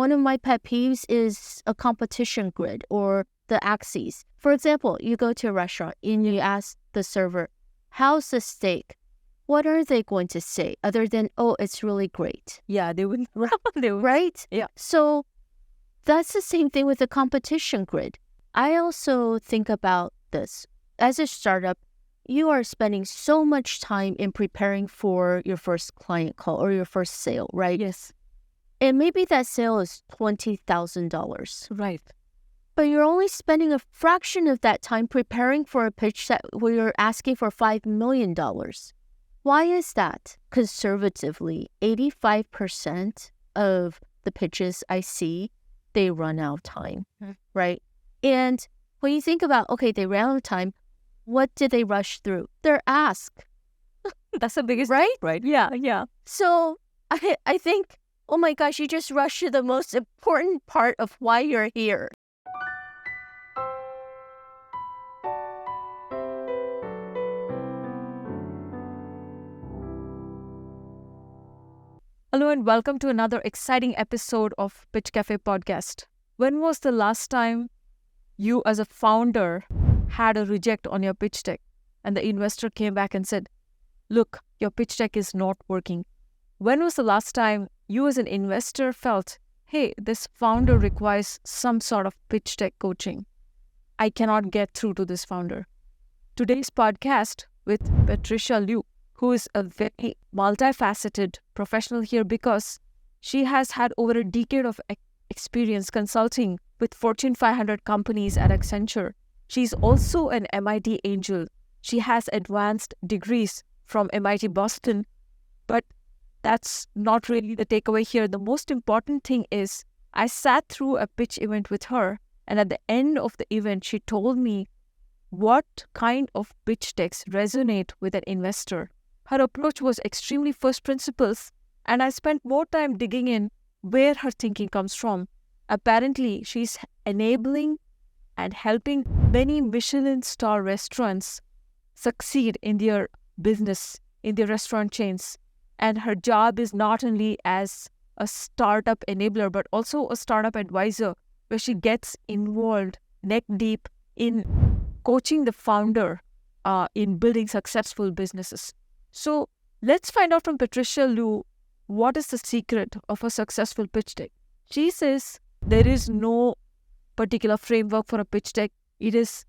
one of my pet peeves is a competition grid or the axes. For example, you go to a restaurant and you ask the server, how's the steak? What are they going to say other than, oh, it's really great? Yeah, they wouldn't. Right? Yeah. So that's the same thing with the competition grid. I also think about this. As a startup, you are spending so much time in preparing for your first client call or your first sale, right? Yes. And maybe that sale is $20,000. Right. But you're only spending a fraction of that time preparing for a pitch where you're asking for $5 million. Why is that? Conservatively, 85% of the pitches I see, they run out of time, right? And when you think about, okay, they ran out of time, what did they rush through? Their ask. That's the biggest, right? Right. Yeah. So I think, oh my gosh, you just rushed to the most important part of why you're here. Hello and welcome to another exciting episode of Pitch Cafe podcast. When was the last time you as a founder had a reject on your pitch deck and the investor came back and said, look, your pitch deck is not working? When was the last time you as an investor felt, hey, this founder requires some sort of pitch deck coaching? I cannot get through to this founder. Today's podcast with Patricia Liu, who is a very multifaceted professional here because she has had over a decade of experience consulting with Fortune 500 companies at Accenture. She's also an MIT angel. She has advanced degrees from MIT Boston, but that's not really the takeaway here. The most important thing is I sat through a pitch event with her, and at the end of the event, she told me what kind of pitch decks resonate with an investor. Her approach was extremely first principles, and I spent more time digging in where her thinking comes from. Apparently, she's enabling and helping many Michelin star restaurants succeed in their business, in their restaurant chains. And her job is not only as a startup enabler, but also a startup advisor, where she gets involved neck deep in coaching the founder in building successful businesses. So let's find out from Patricia Liu, what is the secret of a successful pitch deck? She says there is no particular framework for a pitch deck. It is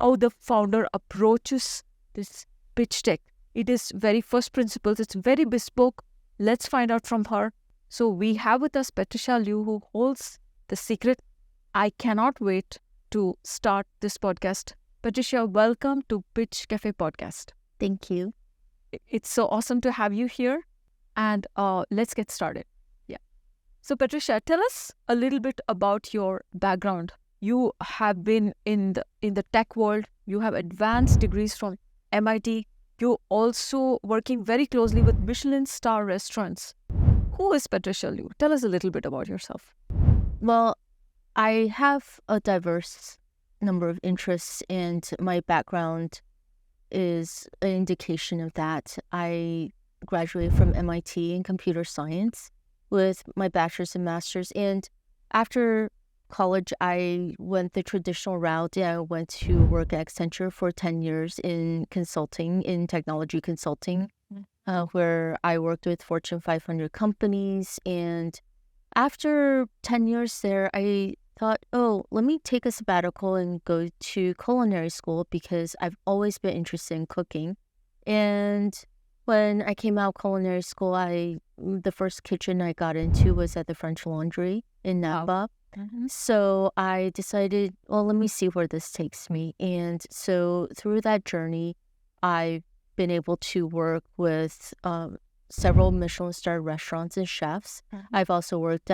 how the founder approaches this pitch deck. It is very first principles. It's very bespoke. Let's find out from her. So we have with us Patricia Liu, who holds the secret. I cannot wait to start this podcast. Patricia, welcome to Pitch Cafe podcast. Thank you. It's so awesome to have you here, and let's get started. Yeah. So Patricia, tell us a little bit about your background. You have been in the tech world. You have advanced degrees from MIT. You're also working very closely with Michelin star restaurants. Who is Patricia Liu? Tell us a little bit about yourself. Well, I have a diverse number of interests, and my background is an indication of that. I graduated from MIT in computer science with my bachelor's and master's. And after college, I went the traditional route. I went to work at Accenture for 10 years in consulting, in technology consulting, where I worked with Fortune 500 companies. And after 10 years there, I thought, oh, let me take a sabbatical and go to culinary school because I've always been interested in cooking. And when I came out of culinary school, the first kitchen I got into was at the French Laundry in Napa. Wow. Mm-hmm. So I decided, well, let me see where this takes me. And so through that journey, I've been able to work with several Michelin star restaurants and chefs. Mm-hmm. I've also worked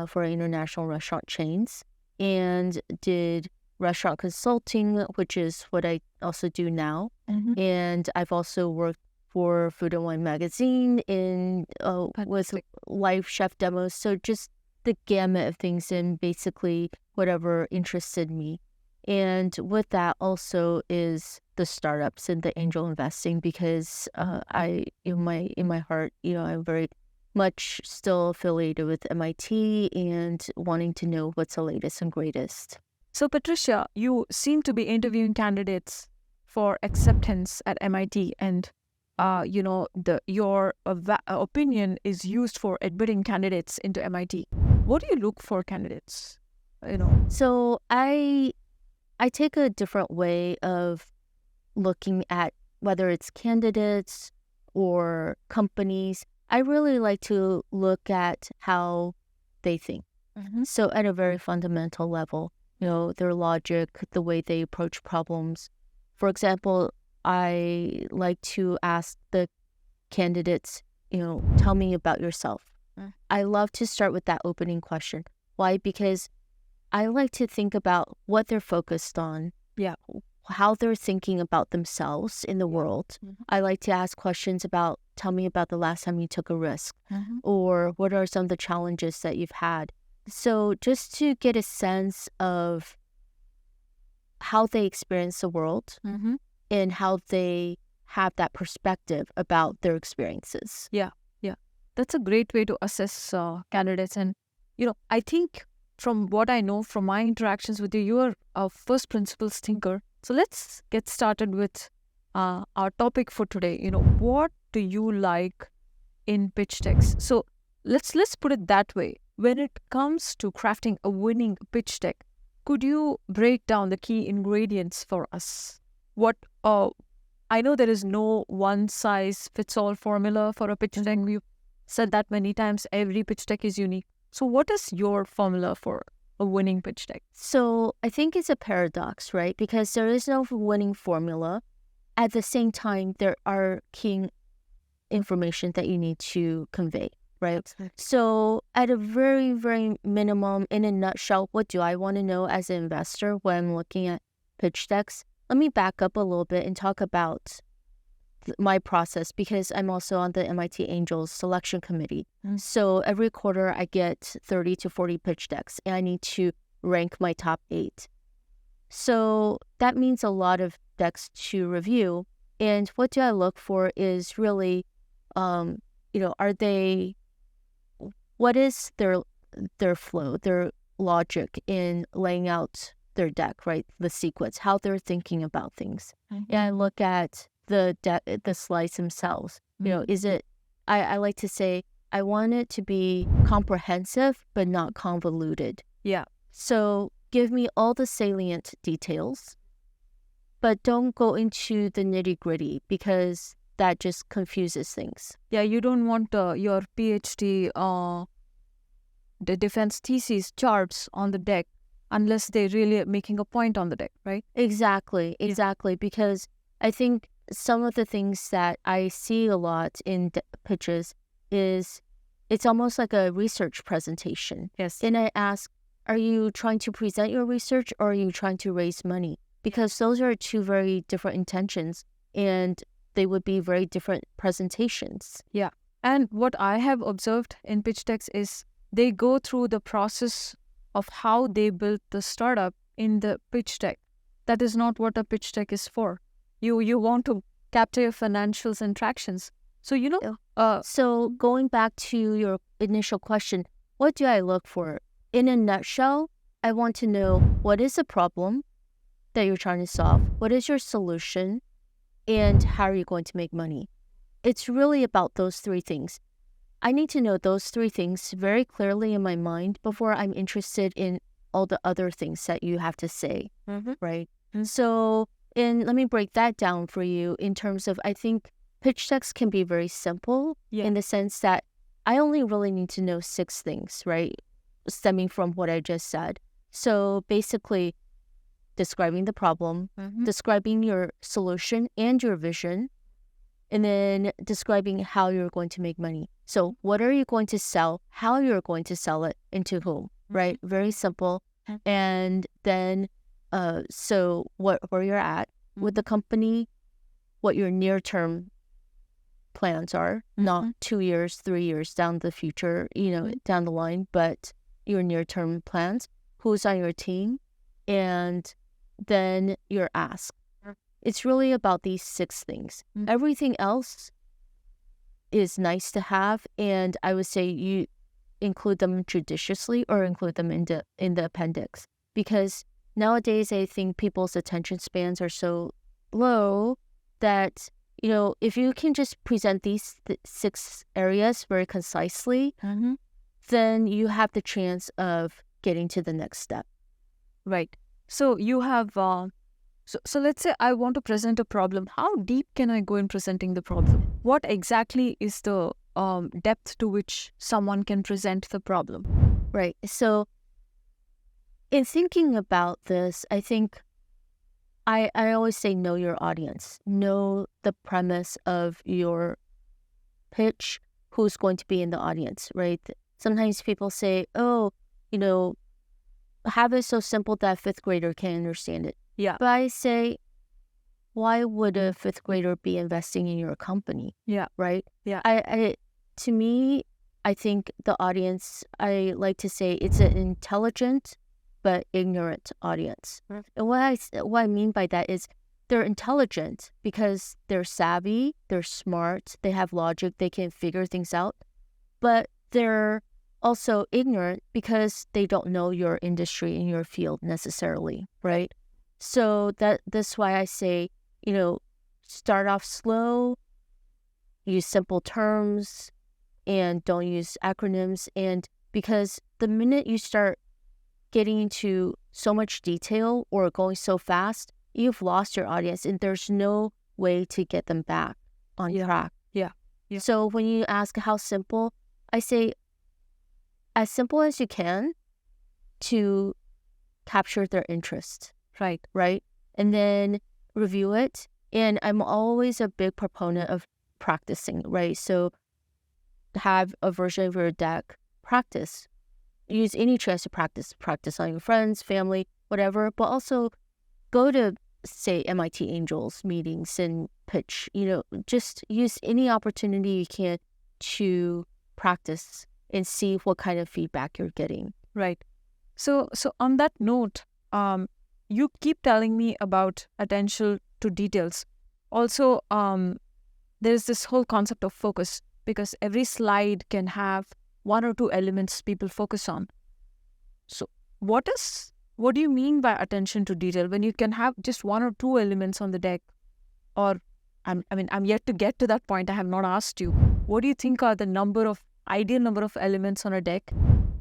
for international restaurant chains and did restaurant consulting, which is what I also do now. Mm-hmm. And I've also worked for Food and Wine magazine with live chef demos. So just the gamut of things and basically whatever interested me. And with that also is the startups and the angel investing, because in my heart, I'm very much still affiliated with MIT and wanting to know what's the latest and greatest. So, Patricia, you seem to be interviewing candidates for acceptance at MIT, and your opinion is used for admitting candidates into MIT. What do you look for candidates? So I take a different way of looking at whether it's candidates or companies. I really like to look at how they think. So at a very fundamental level, their logic, the way they approach problems. For example, I like to ask the candidates, tell me about yourself. I love to start with that opening question. Why? Because I like to think about what they're focused on. Yeah. How they're thinking about themselves in the world. I like to ask questions about, tell me about the last time you took a risk, or what are some of the challenges that you've had. So just to get a sense of how they experience the world and how they have that perspective about their experiences. Yeah. That's a great way to assess candidates. And, I think from what I know from my interactions with you, you are a first principles thinker. So let's get started with our topic for today. What do you like in pitch decks? So let's put it that way. When it comes to crafting a winning pitch deck, could you break down the key ingredients for us? I know there is no one-size-fits-all formula for a pitch deck. We've said that many times. Every pitch deck is unique. So what is your formula for a winning pitch deck? So I think it's a paradox, right? Because there is no winning formula. At the same time, there are key information that you need to convey, right? Exactly. So at a very, very minimum, in a nutshell, what do I want to know as an investor when I'm looking at pitch decks? Let me back up a little bit and talk about my process, because I'm also on the MIT Angels selection committee. So every quarter I get 30 to 40 pitch decks and I need to rank my top 8. So that means a lot of decks to review. And what do I look for is really, what is their flow, their logic in laying out their deck, right? The sequence, how they're thinking about things. And I look at the slides themselves. Is it, I like to say, I want it to be comprehensive, but not convoluted. Yeah. So give me all the salient details, but don't go into the nitty gritty, because that just confuses things. Yeah, you don't want your PhD the defense thesis charts on the deck unless they're really making a point on the deck, right? Exactly. Because I think some of the things that I see a lot in pitches is it's almost like a research presentation. Yes. And I ask, are you trying to present your research or are you trying to raise money? Because those are two very different intentions and they would be very different presentations. Yeah. And what I have observed in pitch decks is they go through the process of how they built the startup in the pitch deck. That is not what a pitch deck is for. You want to capture your financials and tractions. So, So going back to your initial question, what do I look for? In a nutshell, I want to know what is the problem that you're trying to solve? What is your solution? And how are you going to make money? It's really about those three things. I need to know those three things very clearly in my mind before I'm interested in all the other things that you have to say, right? So, let me break that down for you in terms of, I think pitch decks can be very simple in the sense that I only really need to know 6 things, right? Stemming from what I just said. So basically, describing the problem, describing your solution and your vision, and then describing how you're going to make money. So what are you going to sell, how you're going to sell it, and to whom, right? Very simple. And then, so where you're at with the company, what your near-term plans are, not 2 years, 3 years down the future, down the line, but your near-term plans, who's on your team, and then your ask. It's really about these 6 things. Everything else is nice to have, and I would say you include them judiciously or include them in the appendix, because nowadays I think people's attention spans are so low that if you can just present these 6 areas very concisely, then you have the chance of getting to the next step. Right. So you have so let's say I want to present a problem. How deep can I go in presenting the problem? What exactly is the depth to which someone can present the problem? Right. So in thinking about this, I think I always say know your audience. Know the premise of your pitch, who's going to be in the audience, right? Sometimes people say, oh, have it so simple that a 5th grader can understand it. Yeah. But I say, why would a 5th grader be investing in your company? Yeah. Right? Yeah. To me, I think the audience, I like to say it's an intelligent but ignorant audience. And what I mean by that is they're intelligent because they're savvy, they're smart, they have logic, they can figure things out. But they're also ignorant because they don't know your industry and your field necessarily, right? So that's why I say, start off slow, use simple terms, and don't use acronyms. And because the minute you start getting into so much detail or going so fast, you've lost your audience and there's no way to get them back on track. Yeah. So when you ask how simple, I say as simple as you can to capture their interest. Right? And then review it. And I'm always a big proponent of practicing, right? So have a version of your deck, practice. Use any chance to practice on your friends, family, whatever, but also go to, say, MIT Angels meetings and pitch, just use any opportunity you can to practice and see what kind of feedback you're getting. Right. So on that note, you keep telling me about attention to details. Also, there's this whole concept of focus, because every slide can have 1 or 2 elements people focus on. So what do you mean by attention to detail when you can have just 1 or 2 elements on the deck? Or I'm yet to get to that point. I have not asked you. What do you think are the ideal number of elements on a deck?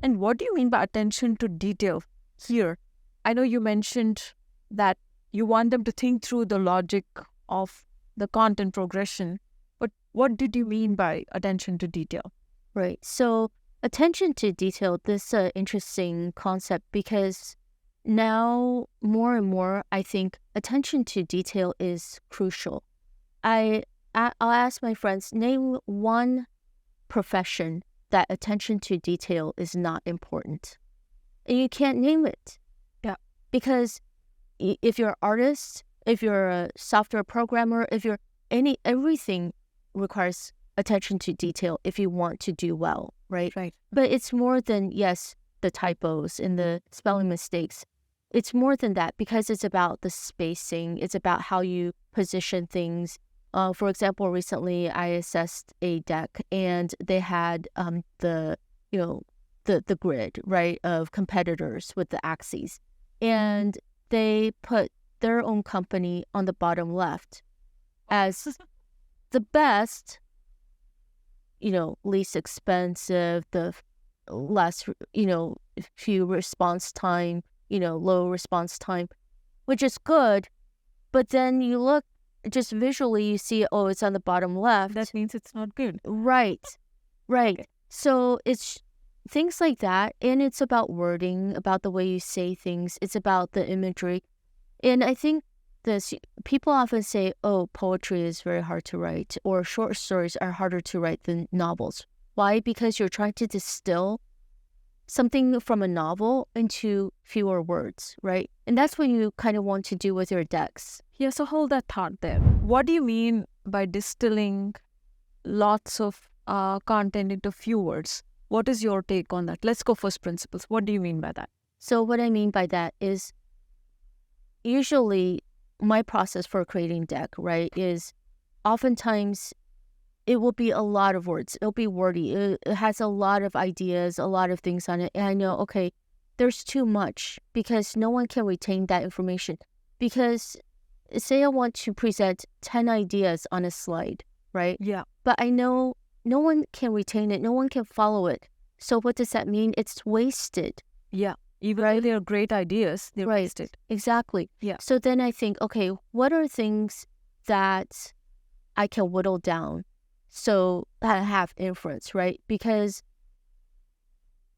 And what do you mean by attention to detail here? I know you mentioned that you want them to think through the logic of the content progression, but what did you mean by attention to detail? Right. So attention to detail, this is an interesting concept because now more and more, I think attention to detail is crucial. I'll ask my friends, name one profession that attention to detail is not important. And you can't name it. Yeah. Because if you're an artist, if you're a software programmer, everything requires attention to detail if you want to do well, right? Right. But it's more than, yes, the typos and the spelling mistakes. It's more than that because it's about the spacing. It's about how you position things. For example, recently I assessed a deck and they had the grid, right, of competitors with the axes. And they put their own company on the bottom left as the best, least expensive, the less, few response time, low response time, which is good. But then you look, just visually, you see, oh, it's on the bottom left. That means it's not good. Right. Okay. So it's things like that. And it's about wording, about the way you say things. It's about the imagery. And I think people often say, oh, poetry is very hard to write, or short stories are harder to write than novels. Why? Because you're trying to distill something from a novel into fewer words, right? And that's what you kind of want to do with your decks. Yeah, so hold that thought there. What do you mean by distilling lots of content into few words? What is your take on that? Let's go first principles. What do you mean by that? So what I mean by that is usually my process for creating deck, right, is oftentimes it will be a lot of words. It'll be wordy. It has a lot of ideas, a lot of things on it. And I know, okay, there's too much because no one can retain that information. Because say I want to present 10 ideas on a slide, right? Yeah. But I know no one can retain it. No one can follow it. So what does that mean? It's wasted. Yeah. Even though Right? they're great ideas, they're Right. wasted. Exactly. Yeah. So then I think, okay, what are things that I can whittle down so that I have influence, right? Because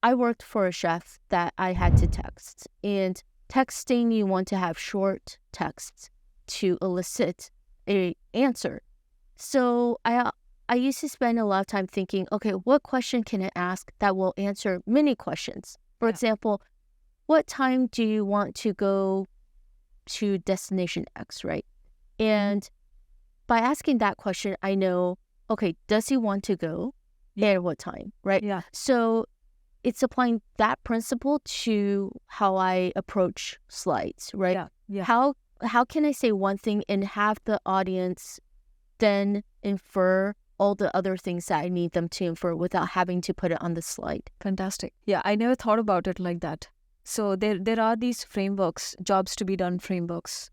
I worked for a chef that I had to text. And texting, you want to have short texts to elicit a answer. So I used to spend a lot of time thinking, okay, what question can I ask that will answer many questions? For Yeah. example, what time do you want to go to destination X, right? And by asking that question, I know, okay, does he want to go? Yeah. And what time, right? Yeah. So it's applying that principle to how I approach slides, right? Yeah. Yeah. How can I say one thing and have the audience then infer all the other things that I need them to infer without having to put it on the slide? Fantastic. Yeah, I never thought about it like that. So there are these frameworks, jobs to be done frameworks,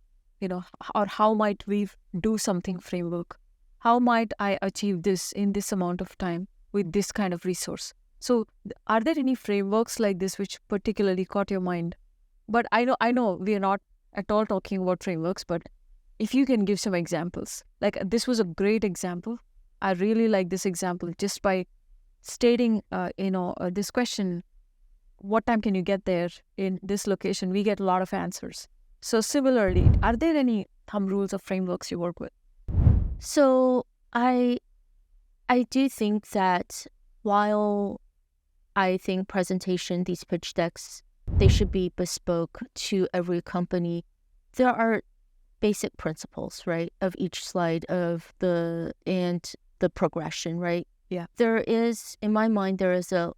or how might we do something framework? How might I achieve this in this amount of time with this kind of resource? So are there any frameworks like this which particularly caught your mind? But I know we are not at all talking about frameworks, but if you can give some examples, like this was a great example. I really like this example just by stating, this question, what time can you get there in this location? We get a lot of answers. So similarly, are there any thumb rules or frameworks you work with? So I do think that while I think presentation, these pitch decks, they should be bespoke to every company, there are basic principles, right, of each slide and the progression, right? Yeah. There is, in my mind, there is a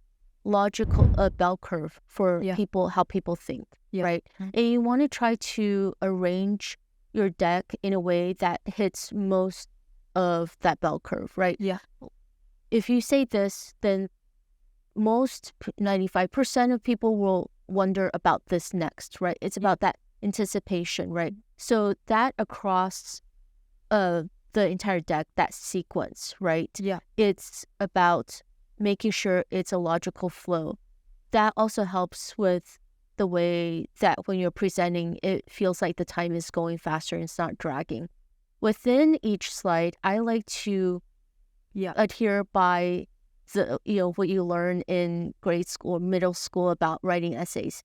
bell curve for people, how people think, right? Mm-hmm. And you want to try to arrange your deck in a way that hits most of that bell curve, right? Yeah. If you say this, then most 95% of people will wonder about this next, right? It's about that anticipation, right? So that across the entire deck, that sequence, right? Yeah. It's about making sure it's a logical flow. That also helps with the way that when you're presenting, it feels like the time is going faster and it's not dragging. Within each slide, I like to adhere by what you learn in grade school, middle school about writing essays.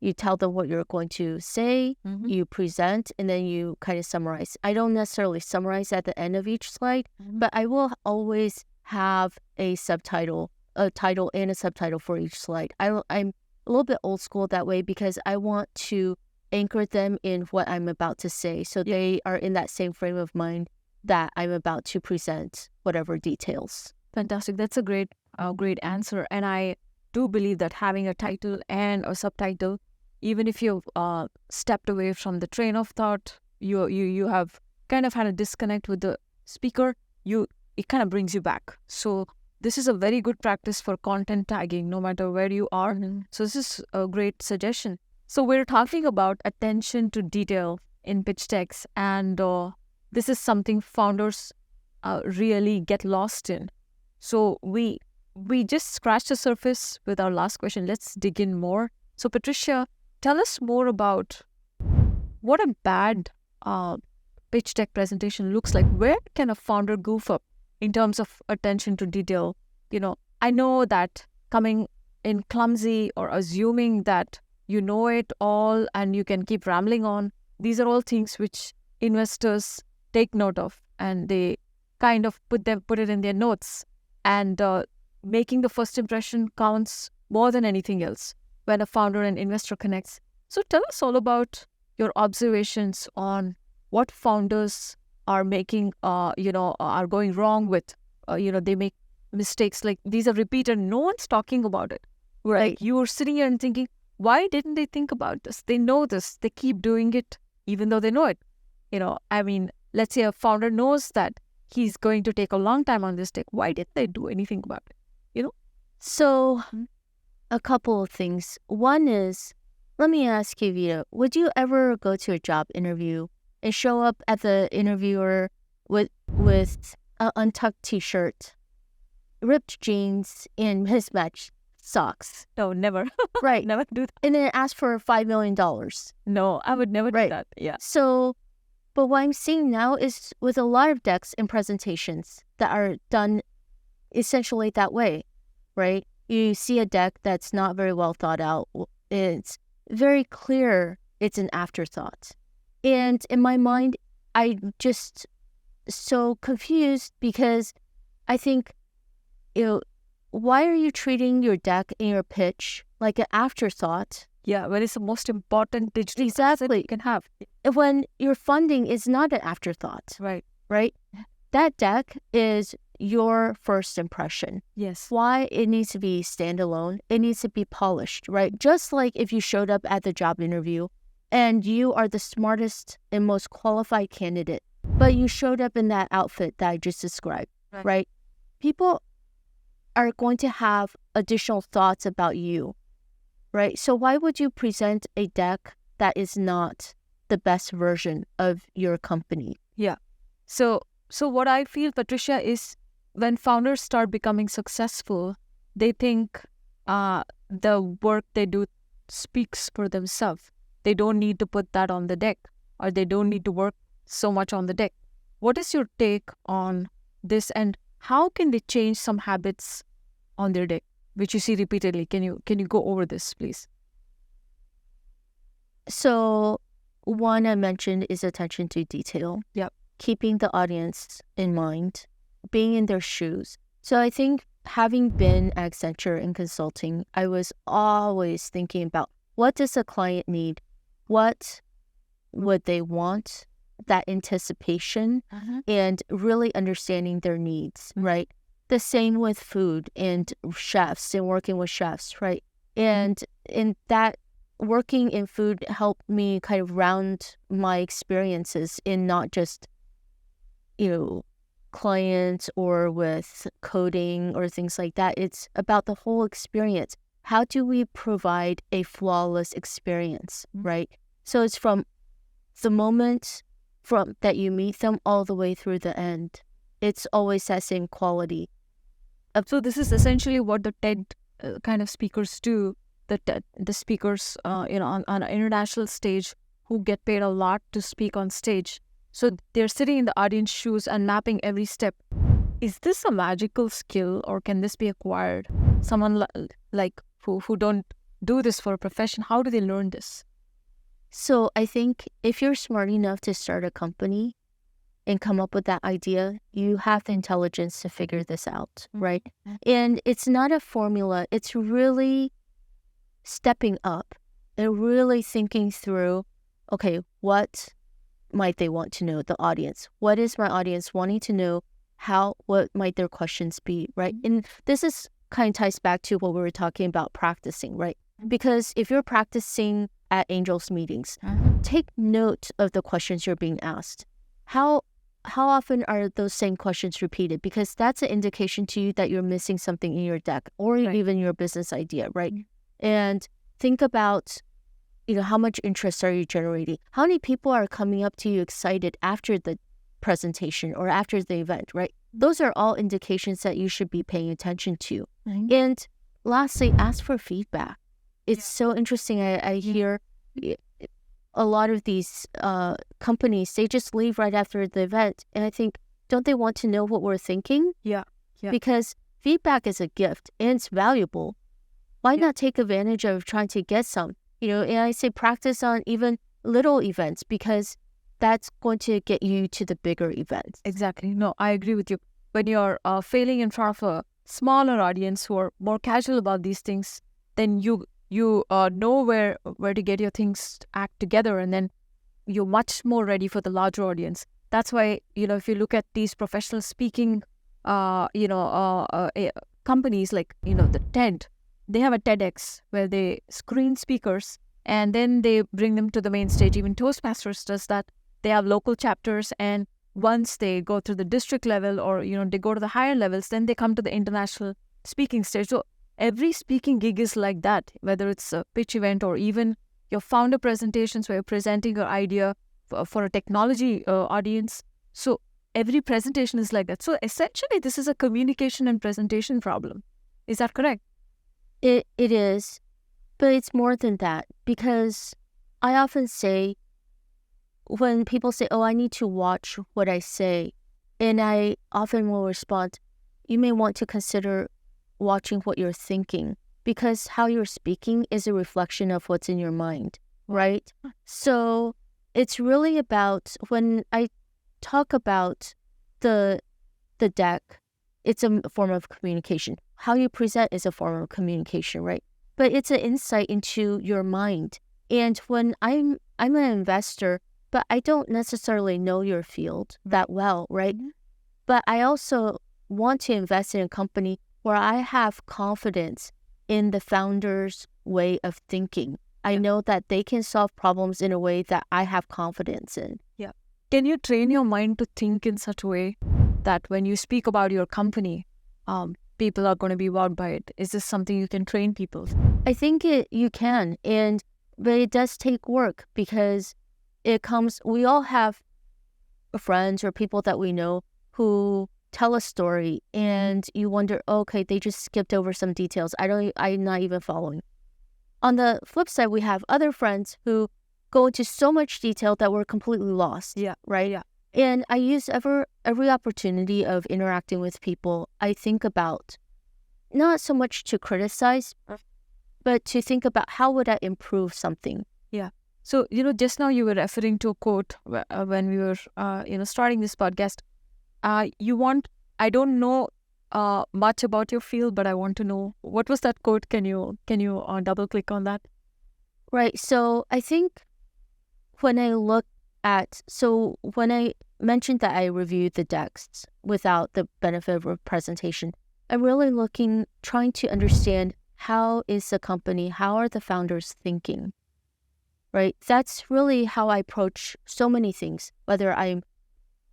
You tell them what you're going to say, you present, and then you kind of summarize. I don't necessarily summarize at the end of each slide, but I will always have a title and a subtitle for each slide. I'm a little bit old school that way because I want to anchor them in what I'm about to say, so they are in that same frame of mind that I'm about to present whatever details. Fantastic. That's a great answer. And I do believe that having a title and a subtitle, even if you've stepped away from the train of thought, you have kind of had a disconnect with the speaker, it kind of brings you back. So this is a very good practice for content tagging, no matter where you are. So this is a great suggestion. So we're talking about attention to detail in pitch decks, and this is something founders really get lost in. So we just scratched the surface with our last question. Let's dig in more. So Patricia, tell us more about what a bad pitch deck presentation looks like. Where can a founder goof up in terms of attention to detail? I know that coming in clumsy or assuming that you know it all and you can keep rambling on, these are all things which investors take note of, and they kind of put it in their notes. And making the first impression counts more than anything else when a founder and investor connects. So tell us all about your observations on what founders are making, are going wrong with. They make mistakes, like these are repeated. No one's talking about it. Right. Like you're sitting here and thinking, why didn't they think about this? They know this. They keep doing it even though they know it. Let's say a founder knows that he's going to take a long time on this deck. Why didn't they do anything about it? So, a couple of things. One is, let me ask you, Vida, would you ever go to a job interview and show up at the interviewer with an untucked t-shirt, ripped jeans, and mismatched socks? No, never. Right. Never do that. And then ask for $5 million. No, I would never do Right. that. Yeah. So, but what I'm seeing now is with a lot of decks and presentations that are done essentially that way, right? You see a deck that's not very well thought out. It's very clear it's an afterthought. And in my mind, I'm just so confused because I think, why are you treating your deck and your pitch like an afterthought? Yeah, when it's the most important digital asset you can have. When your funding is not an afterthought, Right. right? That deck is your first impression. Yes. Why it needs to be standalone, it needs to be polished, right? Just like if you showed up at the job interview and you are the smartest and most qualified candidate, but you showed up in that outfit that I just described, right? People are going to have additional thoughts about you, right? So why would you present a deck that is not the best version of your company? Yeah. So what I feel, Patricia, is when founders start becoming successful, they think the work they do speaks for themselves. They don't need to put that on the deck, or they don't need to work so much on the deck. What is your take on this, and how can they change some habits on their deck, which you see repeatedly? Can you go over this, please? So one I mentioned is attention to detail. Yep. Keeping the audience in mind, being in their shoes. So I think having been at Accenture in consulting, I was always thinking about what does a client need? What would they want? That anticipation and really understanding their needs, right? The same with food and chefs and working with chefs, right? And in that, working in food helped me kind of round my experiences in not just clients or with coding or things like that. It's about the whole experience. How do we provide a flawless experience, right? So it's from the moment from that you meet them all the way through the end. It's always that same quality. So this is essentially what the TED kind of speakers do. The speakers, on an international stage who get paid a lot to speak on stage. So they're sitting in the audience shoes and mapping every step. Is this a magical skill, or can this be acquired? Someone like who don't do this for a profession, how do they learn this? So I think if you're smart enough to start a company and come up with that idea, you have the intelligence to figure this out, right? And it's not a formula. It's really stepping up and really thinking through, okay, what might they want to know, the audience? What is my audience wanting to know? What might their questions be, right? And this is kind of ties back to what we were talking about practicing, right? Because if you're practicing at angels meetings, take note of the questions you're being asked. How often are those same questions repeated? Because that's an indication to you that you're missing something in your deck or even your business idea, right? And think about, how much interest are you generating? How many people are coming up to you excited after the presentation or after the event, right? Those are all indications that you should be paying attention to. And lastly, ask for feedback. It's so interesting. I hear a lot of these companies, they just leave right after the event. And I think, don't they want to know what we're thinking? Yeah. Because feedback is a gift and it's valuable. Why not take advantage of trying to get some? And I say practice on even little events because that's going to get you to the bigger events. Exactly. No, I agree with you. When you're failing in front of a smaller audience who are more casual about these things, then you know where to get your things act together, and then you're much more ready for the larger audience. That's why, if you look at these professional speaking, companies like, the TED, they have a TEDx where they screen speakers and then they bring them to the main stage. Even Toastmasters does that. They have local chapters, and once they go through the district level or, they go to the higher levels, then they come to the international speaking stage. So every speaking gig is like that, whether it's a pitch event or even your founder presentations where you're presenting your idea for a technology audience. So every presentation is like that. So essentially, this is a communication and presentation problem. Is that correct? It is, but it's more than that, because I often say, when people say, oh, I need to watch what I say, and I often will respond, you may want to consider watching what you're thinking, because how you're speaking is a reflection of what's in your mind, right? So it's really about, when I talk about the deck, it's a form of communication. How you present is a form of communication, right? But it's an insight into your mind. And when I'm an investor, but I don't necessarily know your field that well, right? Mm-hmm. But I also want to invest in a company where I have confidence in the founder's way of thinking. I know that they can solve problems in a way that I have confidence in. Yeah. Can you train your mind to think in such a way that when you speak about your company, people are going to be wowed by it? Is this something you can train people? I think you can, but it does take work, because we all have friends or people that we know who tell a story and you wonder, okay, they just skipped over some details. I'm not even following. On the flip side, we have other friends who go into so much detail that we're completely lost. Yeah. Right? Yeah. And I use every opportunity of interacting with people, I think about not so much to criticize, but to think about how would I improve something. Yeah. So, just now you were referring to a quote when we were, starting this podcast. I don't know much about your field, but I want to know, what was that quote? Can you double click on that? Right. So I think when I mentioned that I reviewed the decks without the benefit of a presentation, I'm really trying to understand, how is the company, how are the founders thinking, right? That's really how I approach so many things, whether I'm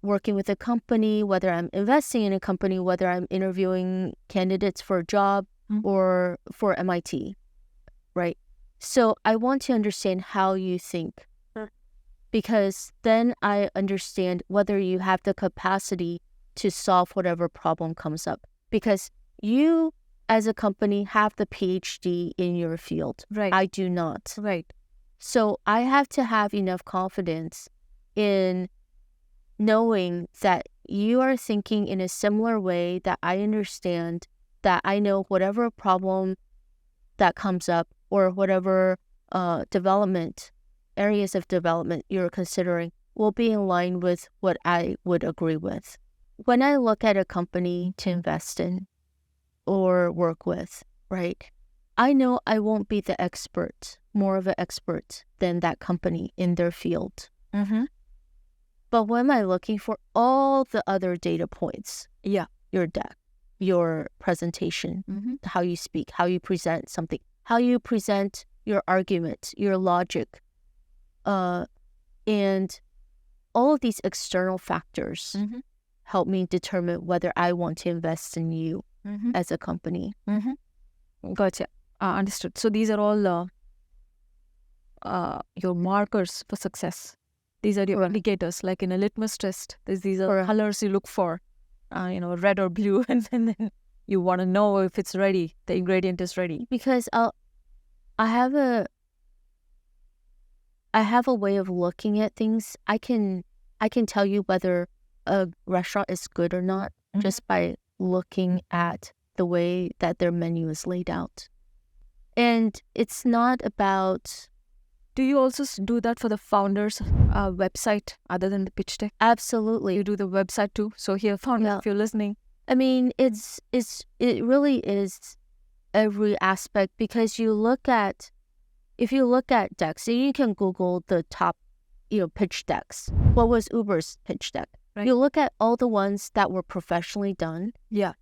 working with a company, whether I'm investing in a company, whether I'm interviewing candidates for a job or for MIT, right? So I want to understand how you think, because then I understand whether you have the capacity to solve whatever problem comes up, because you as a company have the PhD in your field. Right. I do not. Right. So I have to have enough confidence in knowing that you are thinking in a similar way, that I understand, that I know whatever problem that comes up or whatever areas of development you're considering will be in line with what I would agree with. When I look at a company to invest in or work with, right, I know I won't be the expert, more of an expert than that company in their field. Mm-hmm. But what am I looking for? All the other data points. Yeah. Your deck, your presentation, how you speak, how you present something, how you present your argument, your logic, and all of these external factors help me determine whether I want to invest in you as a company. Gotcha. Understood. So these are all your markers for success. These are your indicators, like in a litmus test. These are colors you look for, red or blue, and then you want to know if it's ready, the ingredient is ready. Because I have a way of looking at things. I can tell you whether a restaurant is good or not just by looking at the way that their menu is laid out. And it's not about... Do you also do that for the founder's website other than the pitch deck? Absolutely. You do the website too? So here, founder, if you're listening. I mean, it really is every aspect, because if you look at decks, you can Google the top, pitch decks. What was Uber's pitch deck? Right. You look at all the ones that were professionally done. Yeah.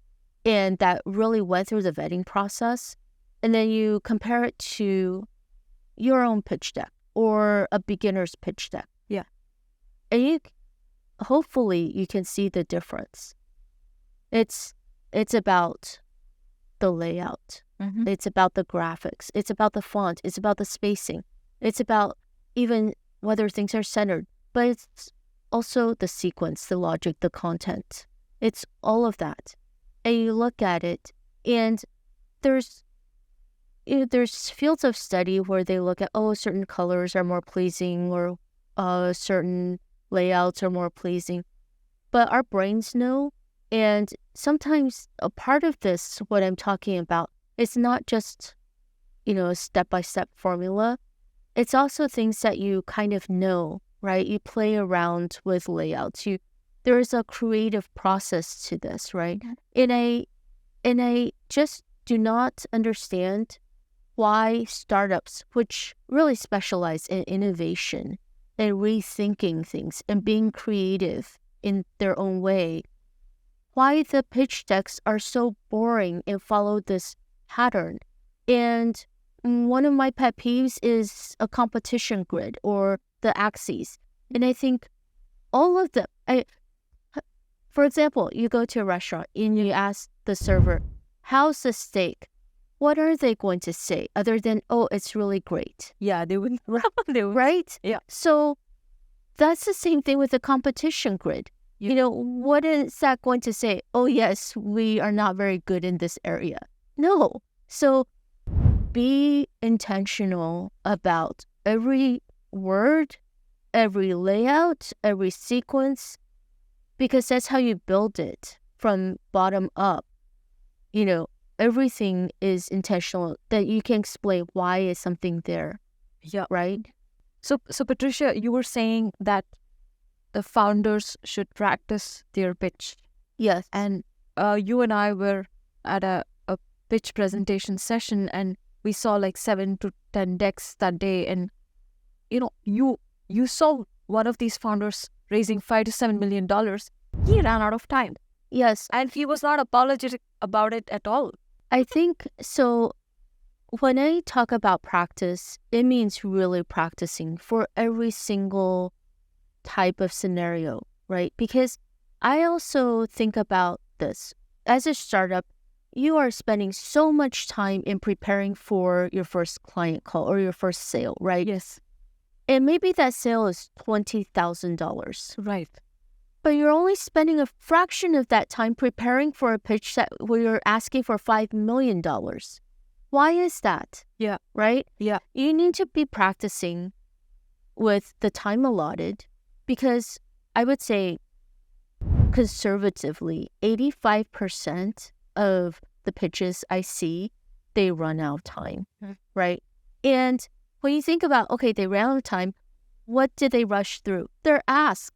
And that really went through the vetting process. And then you compare it to your own pitch deck or a beginner's pitch deck. Yeah. And hopefully you can see the difference. It's about the layout. Mm-hmm. It's about the graphics. It's about the font. It's about the spacing. It's about even whether things are centered. But it's also the sequence, the logic, the content. It's all of that. And you look at it, and there's fields of study where they look at, certain colors are more pleasing, or certain layouts are more pleasing. But our brains know, and sometimes a part of this, what I'm talking about, it's not just, a step-by-step formula. It's also things that you kind of know, right? You play around with layouts. There is a creative process to this, right? Mm-hmm. And I just do not understand why startups, which really specialize in innovation and rethinking things and being creative in their own way, why the pitch decks are so boring and follow this pattern. And one of my pet peeves is a competition grid or the axes. And I think all of them, for example, you go to a restaurant and you ask the server, how's the steak? What are they going to say other than, it's really great? Yeah, they would. They would. Right? Yeah. So that's the same thing with the competition grid. Yeah. What is that going to say? Oh, yes, we are not very good in this area. No. So be intentional about every word, every layout, every sequence, because that's how you build it from bottom up. Everything is intentional, that you can explain why is something there. Yeah. Right? So Patricia, you were saying that the founders should practice their pitch. Yes. And you and I were at a pitch presentation session, and we saw like 7 to 10 decks that day. And, you saw one of these founders raising $5 to $7 million. He ran out of time. Yes. And he was not apologetic about it at all. I think so. When I talk about practice, it means really practicing for every single type of scenario, right? Because I also think about this. As a startup, you are spending so much time in preparing for your first client call or your first sale, right? Yes. And maybe that sale is $20,000. Right. But you're only spending a fraction of that time preparing for a pitch where you're asking for $5 million. Why is that? Yeah. Right? Yeah. You need to be practicing with the time allotted, because I would say conservatively, 85% of the pitches I see, they run out of time, right? And when you think about, they ran out of time, what did they rush through? Their ask.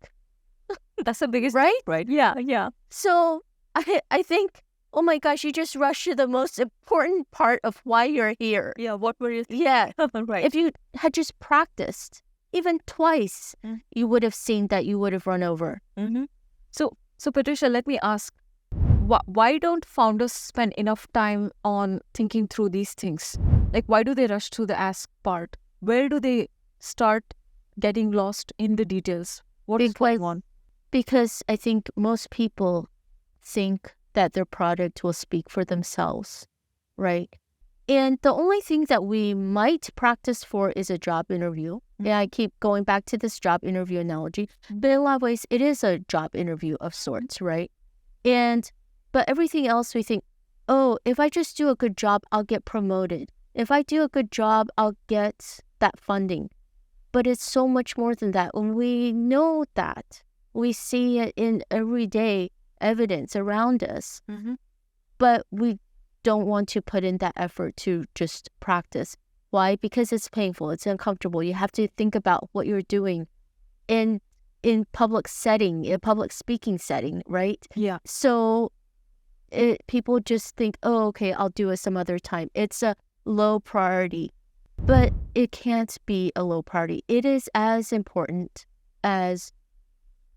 That's the biggest, right? Right. Yeah. Yeah. So I think, oh my gosh, you just rushed to the most important part of why you're here. Yeah. What were you thinking? Yeah. Right. If you had just practiced even twice, you would have seen that you would have run over. Mm-hmm. So Patricia, let me ask, why don't founders spend enough time on thinking through these things? Like, why do they rush to the ask part? Where do they start getting lost in the details? What is going on? Because I think most people think that their product will speak for themselves, right? And the only thing that we might practice for is a job interview. And I keep going back to this job interview analogy. But in a lot of ways, it is a job interview of sorts, right? But everything else we think, if I just do a good job, I'll get promoted. If I do a good job, I'll get that funding. But it's so much more than that. And we know that. We see it in everyday evidence around us. Mm-hmm. But we don't want to put in that effort to just practice. Why? Because it's painful. It's uncomfortable. You have to think about what you're doing in public setting, in public speaking setting, right? Yeah. So people just think, I'll do it some other time. It's a low priority. But it can't be a low priority. It is as important as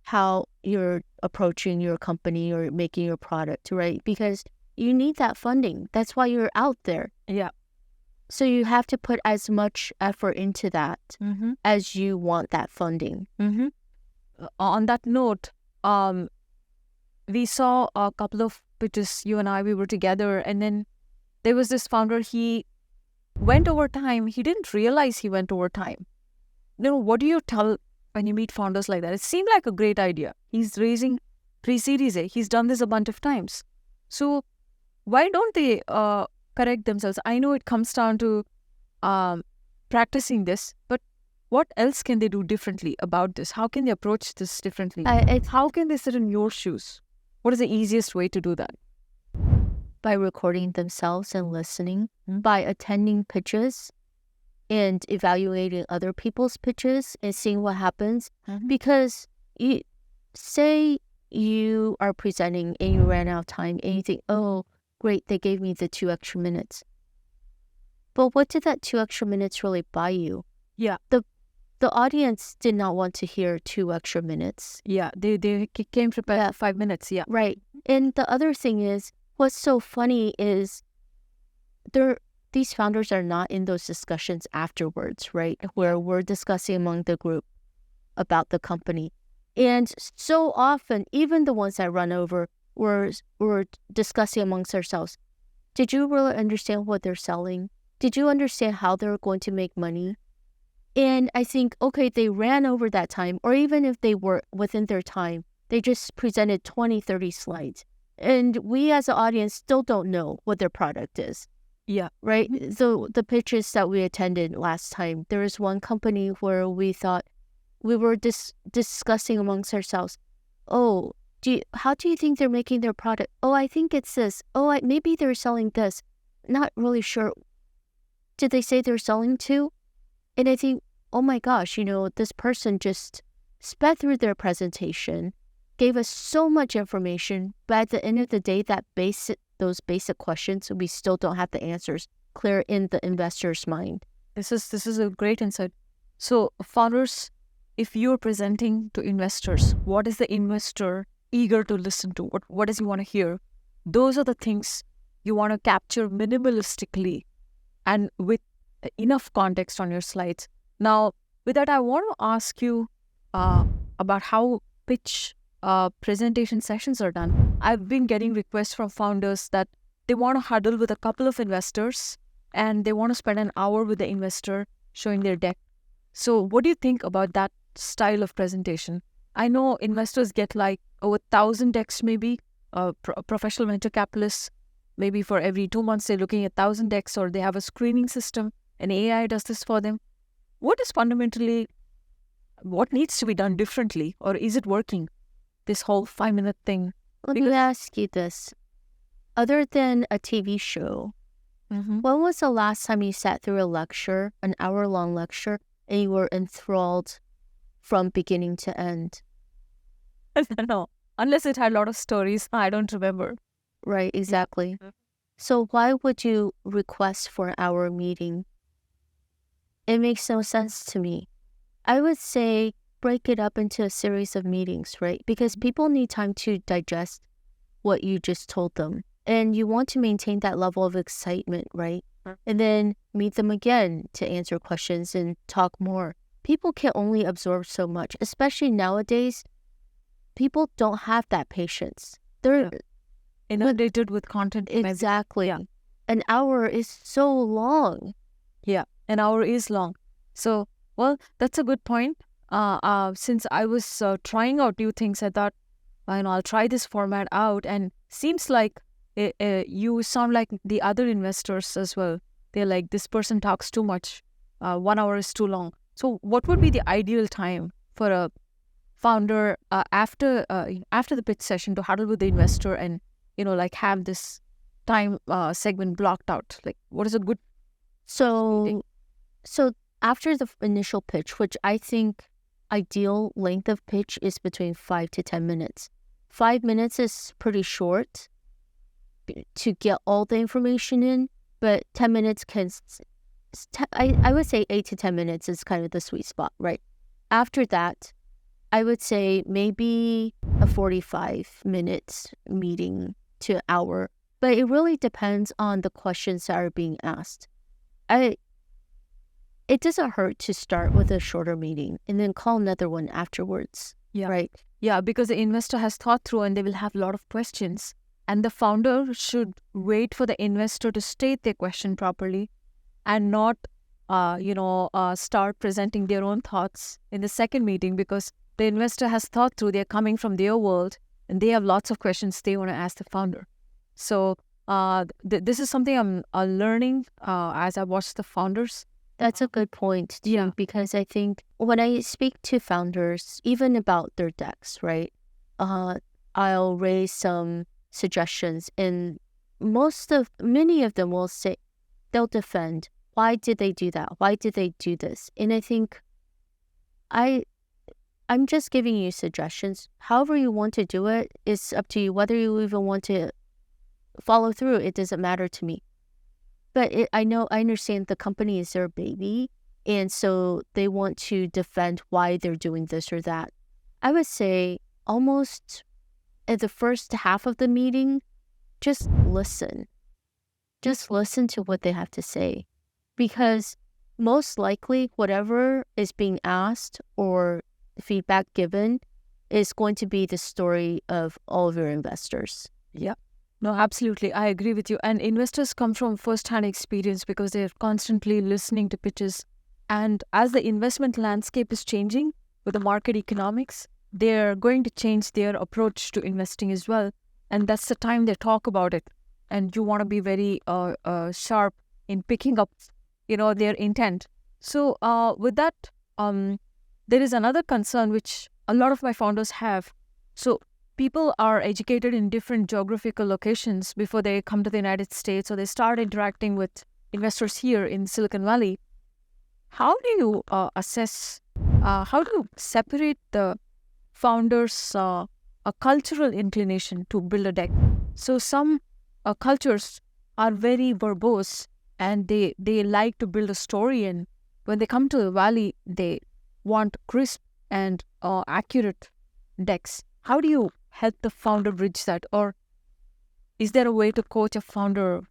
how you're approaching your company or making your product, right? Because you need that funding. That's why you're out there. Yeah. So you have to put as much effort into that as you want that funding. Mm-hmm. on that note, we saw a couple of pitches, you and I, we were together, and then there was this founder, he went over time. He didn't realize he went over time. What do you tell when you meet founders like that? It seemed like a great idea. He's raising pre-series A. He's done this a bunch of times. So why don't they correct themselves? I know it comes down to practicing this, but what else can they do differently about this? How can they approach this differently? How can they sit in your shoes? What is the easiest way to do that? By recording themselves and listening, by attending pitches and evaluating other people's pitches and seeing what happens. Because say you are presenting and you ran out of time and you think, oh, great, they gave me the 2 extra minutes. But what did that 2 extra minutes really buy you? Yeah. The audience did not want to hear 2 extra minutes. Yeah, they came prepared for 5 minutes, yeah. Right. And the other thing is, what's so funny is these founders are not in those discussions afterwards, right? Where we're discussing among the group about the company. And so often, even the ones that run over, we're discussing amongst ourselves. Did you really understand what they're selling? Did you understand how they're going to make money? And I think, okay, they ran over that time, or even if they were within their time, they just presented 20, 30 slides. And we as an audience still don't know what their product is. Yeah. Right? So the pitches that we attended last time, there was one company where we thought we were discussing amongst ourselves, oh, how do you think they're making their product? Oh, I think it's this. Oh, maybe they're selling this. Not really sure. Did they say they're selling to? And I think, oh my gosh, this person just sped through their presentation, gave us so much information, but at the end of the day, those basic questions, we still don't have the answers clear in the investor's mind. This is a great insight. So founders, if you're presenting to investors, what is the investor eager to listen to? What does he want to hear? Those are the things you want to capture minimalistically and with enough context on your slides. Now, with that, I want to ask you about how pitch presentation sessions are done. I've been getting requests from founders that they want to huddle with a couple of investors and they want to spend an hour with the investor showing their deck. So what do you think about that style of presentation? I know investors get like over 1,000 decks maybe, professional venture capitalists, maybe for every 2 months they're looking at 1,000 decks, or they have a screening system and AI does this for them. What needs to be done differently, or is it working? This whole 5-minute thing. Let me ask you this. Other than a TV show, when was the last time you sat through a lecture, an hour-long lecture, and you were enthralled from beginning to end? I don't know. Unless it had a lot of stories, I don't remember. Right, exactly. So why would you request for an hour meeting? It makes no sense to me. I would say break it up into a series of meetings, right? Because people need time to digest what you just told them. And you want to maintain that level of excitement, right? And then meet them again to answer questions and talk more. People can only absorb so much, especially nowadays. People don't have that patience. They're inundated with content. Exactly. Yeah. An hour is so long. Yeah, an hour is long. So, well, that's a good point. Since I was trying out new things, I thought, I'll try this format out. And seems like you sound like the other investors as well. They're like, this person talks too much. 1 hour is too long. So what would be the ideal time for a founder after the pitch session to huddle with the investor and, have this time segment blocked out? Like, what is a good... So after the initial pitch, which I think ideal length of pitch is between 5 to 10 minutes. 5 minutes is pretty short to get all the information in, but 10 minutes I would say 8 to 10 minutes is kind of the sweet spot, right? After that, I would say maybe a 45-minute meeting to an hour, but it really depends on the questions that are being asked. It doesn't hurt to start with a shorter meeting and then call another one afterwards. Yeah. right? Yeah, because the investor has thought through and they will have a lot of questions. And the founder should wait for the investor to state their question properly and not, start presenting their own thoughts in the second meeting, because the investor has thought through, they're coming from their world and they have lots of questions they want to ask the founder. So this is something I'm learning as I watch the founders. That's a good point too, because I think when I speak to founders, even about their decks, right, I'll raise some suggestions, and many of them will say, they'll defend, why did they do that? Why did they do this? And I think I'm just giving you suggestions. However you want to do it, it's up to you. Whether you even want to follow through, it doesn't matter to me. But I understand the company is their baby, and so they want to defend why they're doing this or that. I would say almost at the first half of the meeting, just listen. Just listen to what they have to say. Because most likely whatever is being asked or feedback given is going to be the story of all of your investors. Yeah. No, absolutely. I agree with you. And investors come from first-hand experience because they're constantly listening to pitches. And as the investment landscape is changing with the market economics, they're going to change their approach to investing as well. And that's the time they talk about it. And you want to be very sharp in picking up, their intent. So with that, there is another concern which a lot of my founders have. So people are educated in different geographical locations before they come to the United States, or they start interacting with investors here in Silicon Valley. How do you how do you separate the founders' a cultural inclination to build a deck? So some cultures are very verbose and they like to build a story, and when they come to the Valley, they want crisp and accurate decks. How do you help the founder bridge that? Or is there a way to coach a founder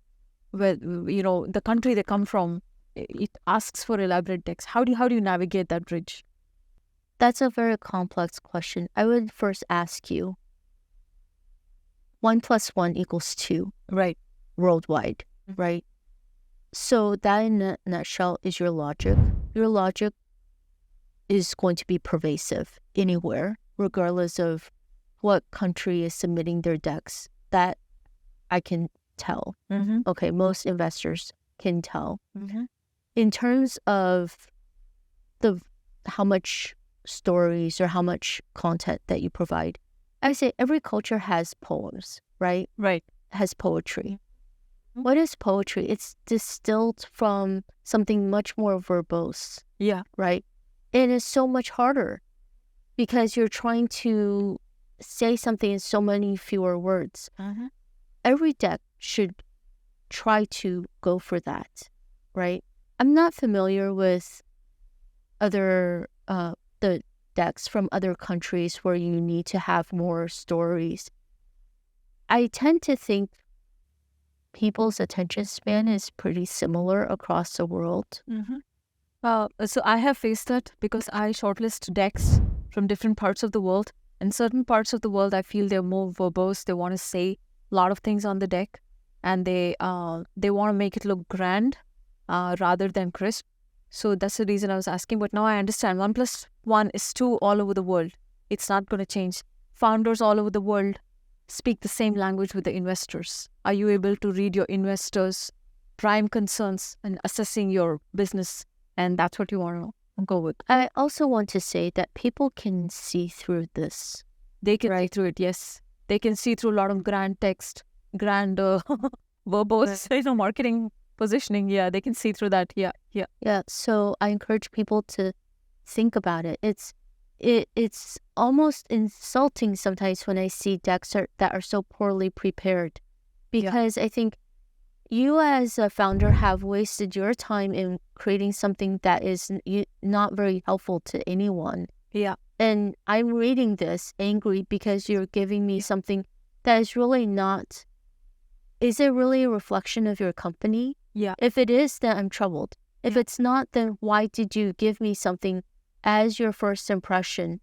where, the country they come from, it asks for elaborate decks? How do you navigate that bridge? That's a very complex question. I would first ask you, 1 + 1 = 2, Right. worldwide, right? So that in a nutshell is your logic. Your logic is going to be pervasive anywhere, regardless of what country is submitting their decks. That I can tell. Okay, most investors can tell. In terms of how much stories or how much content that you provide, I say every culture has poems, right? Right. Has poetry. What is poetry? It's distilled from something much more verbose. Yeah. Right? And it's so much harder because you're trying to say something in so many fewer words. Every deck should try to go for that, right? I'm not familiar with other the decks from other countries where you need to have more stories. I tend to think people's attention span is pretty similar across the world. So I have faced that because I shortlist decks from different parts of the world. In certain parts of the world, I feel they're more verbose. They want to say a lot of things on the deck, and they want to make it look grand rather than crisp. So that's the reason I was asking. But now I understand 1 + 1 = 2 all over the world. It's not going to change. Founders all over the world speak the same language with the investors. Are you able to read your investors' prime concerns and assessing your business? And that's what you want to go with. I also want to say that people can see through this. They can see through it, yes. They can see through a lot of grand text, grand verbose, marketing positioning. Yeah, they can see through that. Yeah. So I encourage people to think about it. It's almost insulting sometimes when I see decks that are so poorly prepared, because I think you as a founder have wasted your time in creating something that is not very helpful to anyone. Yeah. And I'm reading this angry because you're giving me something that is really not. Is it really a reflection of your company? Yeah. If it is, then I'm troubled. If it's not, then why did you give me something as your first impression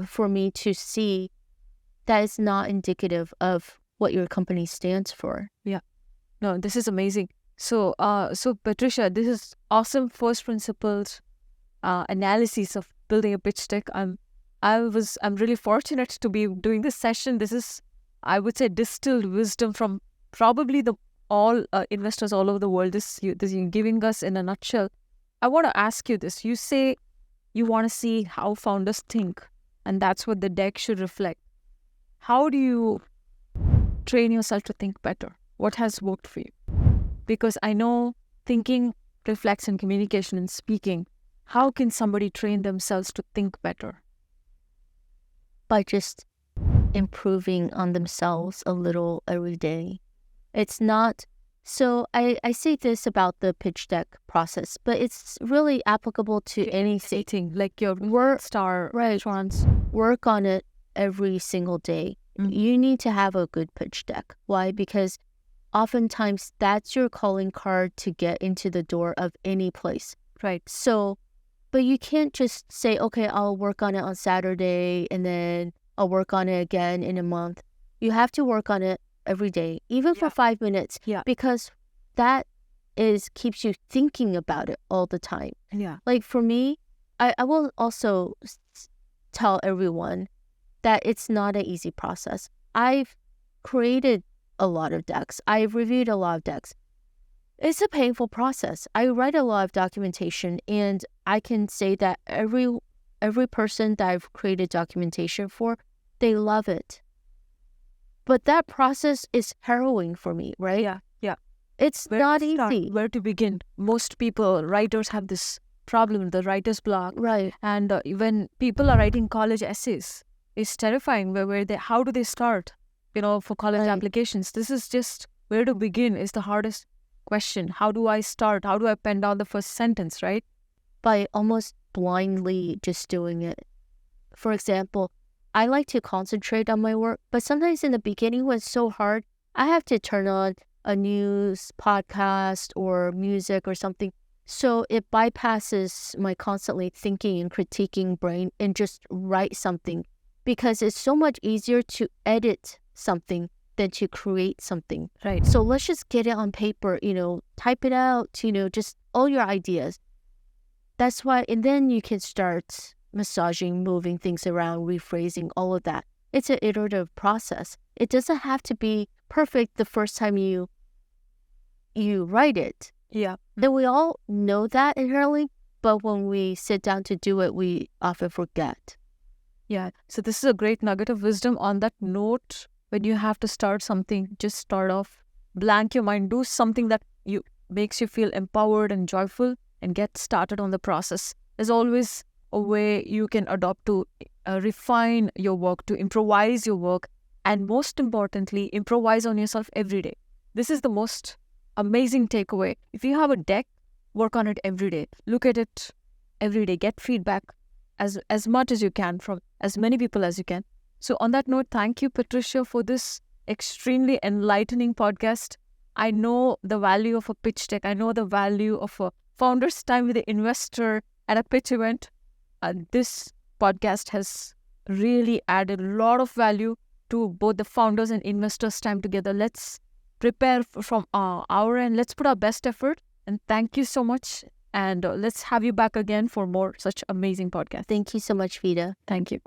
for me to see that is not indicative of what your company stands for. Yeah. No, this is amazing. So, Patricia, this is awesome first principles analysis of building a pitch deck. I'm really fortunate to be doing this session. This is, I would say, distilled wisdom from probably all investors all over the world. This you're giving us in a nutshell. I want to ask you this. You say you want to see how founders think, and that's what the deck should reflect. How do you train yourself to think better? What has worked for you? Because I know thinking reflects in communication and speaking. How can somebody train themselves to think better? By just improving on themselves a little every day. It's not, so I say this about the pitch deck process, but it's really applicable to anything. Like your star restaurants. Work on it every single day. Mm-hmm. You need to have a good pitch deck. Why? Because oftentimes that's your calling card to get into the door of any place. Right. So, but you can't just say, okay, I'll work on it on Saturday and then I'll work on it again in a month. You have to work on it every day, even for 5 minutes, because that keeps you thinking about it all the time. Yeah. Like for me, I will also tell everyone that it's not an easy process. I've created a lot of decks. I've reviewed a lot of decks. It's a painful process. I write a lot of documentation, and I can say that every person that I've created documentation for, they love it. But that process is harrowing for me, right? Yeah. It's not easy. Where to begin? Most writers have this problem, the writer's block. Right. And when people are writing college essays, it's terrifying. How do they start? For college applications, this is just where to begin is the hardest question. How do I start? How do I pen down the first sentence, right? By almost blindly just doing it. For example, I like to concentrate on my work, but sometimes in the beginning when it's so hard, I have to turn on a news podcast or music or something. So it bypasses my constantly thinking and critiquing brain and just write something, because it's so much easier to edit something than to create something. Right. So let's just get it on paper, type it out, just all your ideas. That's why, and then you can start massaging, moving things around, rephrasing, all of that. It's an iterative process. It doesn't have to be perfect the first time you write it. Yeah. Then we all know that inherently, but when we sit down to do it, we often forget. Yeah. So this is a great nugget of wisdom. On that note, when you have to start something, just start off, blank your mind, do something that makes you feel empowered and joyful, and get started on the process. There's always a way you can adopt to refine your work, to improvise your work, and most importantly, improvise on yourself every day. This is the most amazing takeaway. If you have a deck, work on it every day. Look at it every day. Get feedback as much as you can from as many people as you can. So on that note, thank you, Patricia, for this extremely enlightening podcast. I know the value of a pitch deck. I know the value of a founder's time with the investor at a pitch event. This podcast has really added a lot of value to both the founders and investors' time together. Let's prepare from our end. Let's put our best effort. And thank you so much. And let's have you back again for more such amazing podcasts. Thank you so much, Vida. Thank you.